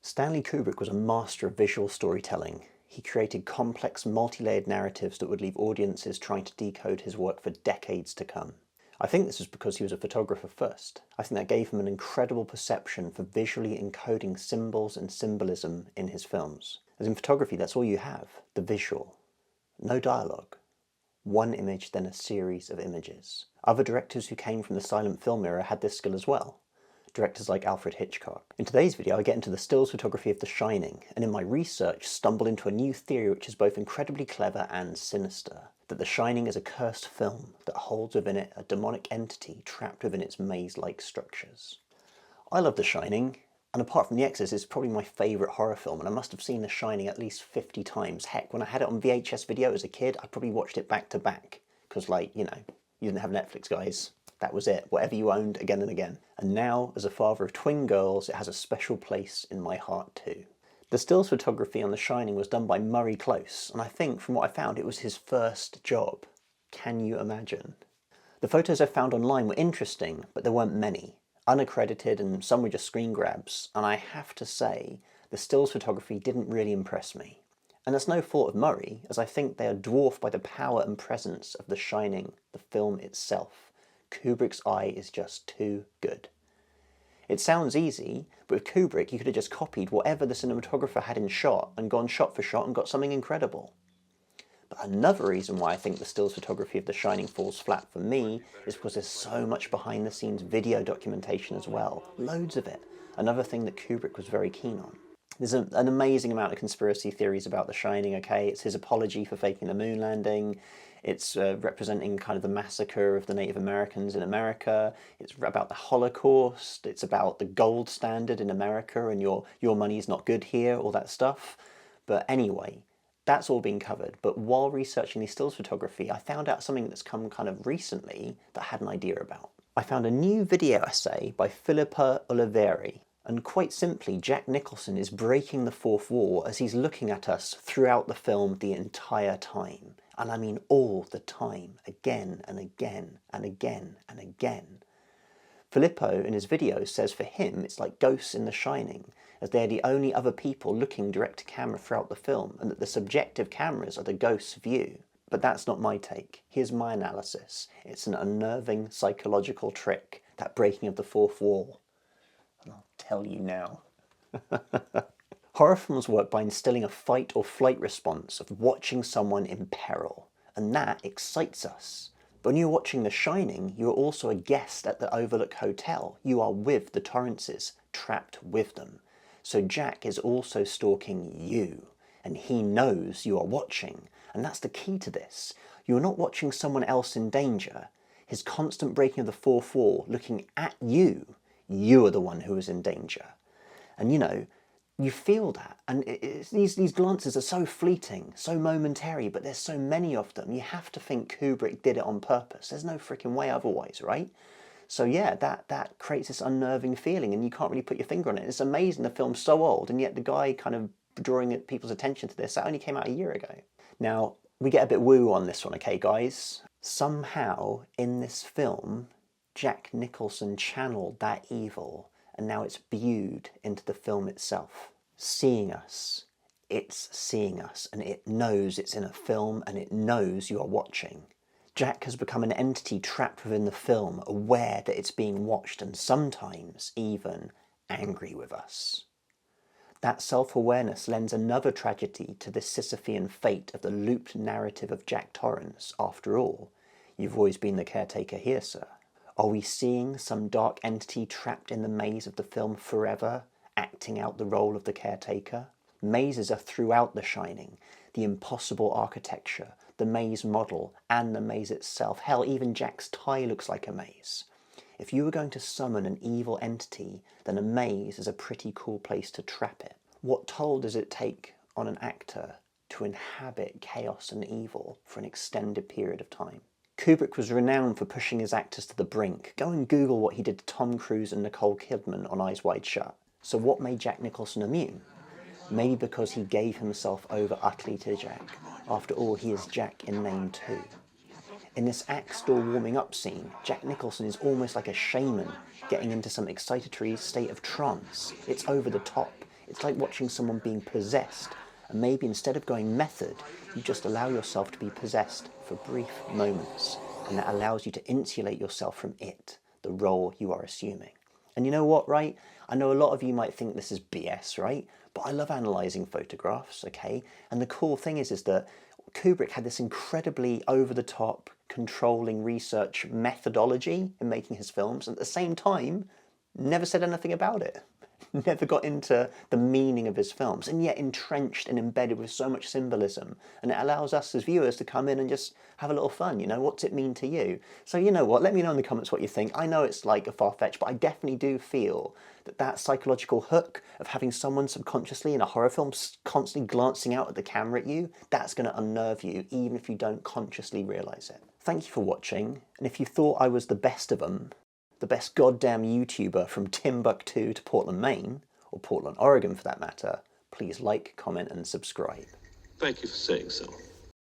Stanley Kubrick was a master of visual storytelling. He created complex, multi-layered narratives that would leave audiences trying to decode his work for decades to come. I think this was because he was a photographer first. I think that gave him an incredible perception for visually encoding symbols and symbolism in his films. As in photography, that's all you have, the visual. No dialogue. One image, then a series of images. Other directors who came from the silent film era had this skill as well. Directors like Alfred Hitchcock. In today's video I get into the stills photography of The Shining, and in my research stumble into a new theory which is both incredibly clever and sinister. That The Shining is a cursed film that holds within it a demonic entity trapped within its maze-like structures. I love The Shining, and apart from The Exorcist, it's probably my favourite horror film, and I must have seen The Shining at least 50 times. Heck, when I had it on VHS video as a kid, I probably watched it back to back. Because, like, you know, you didn't have Netflix, guys. That was it. Whatever you owned, again and again. And now, as a father of twin girls, it has a special place in my heart too. The stills photography on The Shining was done by Murray Close, and I think, from what I found, it was his first job. Can you imagine? The photos I found online were interesting, but there weren't many. Unaccredited, and some were just screen grabs, and I have to say, the stills photography didn't really impress me. And that's no fault of Murray, as I think they are dwarfed by the power and presence of The Shining, the film itself. Kubrick's eye is just too good. It sounds easy, but with Kubrick you could have just copied whatever the cinematographer had in shot and gone shot for shot and got something incredible. But another reason why I think the stills photography of The Shining falls flat for me is because there's so much behind the scenes video documentation as well. Loads of it. Another thing that Kubrick was very keen on. There's an amazing amount of conspiracy theories about The Shining, okay? It's his apology for faking the moon landing. It's representing kind of the massacre of the Native Americans in America. It's about the Holocaust. It's about the gold standard in America and your money's not good here, all that stuff. But anyway, that's all been covered. But while researching the stills photography, I found out something that's come kind of recently that I had an idea about. I found a new video essay by Filippo Oliveri. And quite simply, Jack Nicholson is breaking the fourth wall as he's looking at us throughout the film the entire time. And I mean all the time, again and again and again and again. Filippo in his video says for him it's like ghosts in The Shining, as they're the only other people looking direct to camera throughout the film, and that the subjective cameras are the ghost's view. But that's not my take. Here's my analysis. It's an unnerving psychological trick, that breaking of the fourth wall. And I'll tell you now. Horror films work by instilling a fight or flight response of watching someone in peril, and that excites us. But when you're watching The Shining, you're also a guest at the Overlook Hotel. You are with the Torrances, trapped with them. So Jack is also stalking you, and he knows you are watching, and that's the key to this. You're not watching someone else in danger. His constant breaking of the fourth wall, looking at you, you are the one who is in danger. And you know, you feel that, and these glances are so fleeting, so momentary, but there's so many of them. You have to think Kubrick did it on purpose. There's no freaking way otherwise, right? So yeah, that creates this unnerving feeling, and you can't really put your finger on it. It's amazing the film's so old, and yet the guy kind of drawing people's attention to this, that only came out a year ago. Now, we get a bit woo on this one, okay guys? Somehow, in this film, Jack Nicholson channeled that evil, and now it's viewed into the film itself. Seeing us. It's seeing us, and it knows it's in a film, and it knows you are watching. Jack has become an entity trapped within the film, aware that it's being watched, and sometimes even angry with us. That self-awareness lends another tragedy to the Sisyphean fate of the looped narrative of Jack Torrance. After all, you've always been the caretaker here, sir. Are we seeing some dark entity trapped in the maze of the film forever, acting out the role of the caretaker? Mazes are throughout The Shining. The impossible architecture, the maze model, and the maze itself. Hell, even Jack's tie looks like a maze. If you were going to summon an evil entity, then a maze is a pretty cool place to trap it. What toll does it take on an actor to inhabit chaos and evil for an extended period of time? Kubrick was renowned for pushing his actors to the brink. Go and Google what he did to Tom Cruise and Nicole Kidman on Eyes Wide Shut. So what made Jack Nicholson immune? Maybe because he gave himself over utterly to Jack. After all, he is Jack in name too. In this axe door warming up scene, Jack Nicholson is almost like a shaman, getting into some excitatory state of trance. It's over the top. It's like watching someone being possessed, and maybe instead of going method, you just allow yourself to be possessed for brief moments, and that allows you to insulate yourself from it, the role you are assuming. And you know what, right? I know a lot of you might think this is BS, right? But I love analysing photographs, okay? And the cool thing is that Kubrick had this incredibly over-the-top, controlling research methodology in making his films, and at the same time, never said anything about it. Never got into the meaning of his films, and yet entrenched and embedded with so much symbolism. And it allows us as viewers to come in and just have a little fun, you know, what's it mean to you? So you know what, let me know in the comments what you think. I know it's like a far-fetched, but I definitely do feel that that psychological hook of having someone subconsciously in a horror film constantly glancing out at the camera at you, that's going to unnerve you, even if you don't consciously realise it. Thank you for watching, and if you thought I was the best of them, the best goddamn YouTuber from Timbuktu to Portland, Maine, or Portland, Oregon for that matter, please like, comment and subscribe. Thank you for saying so.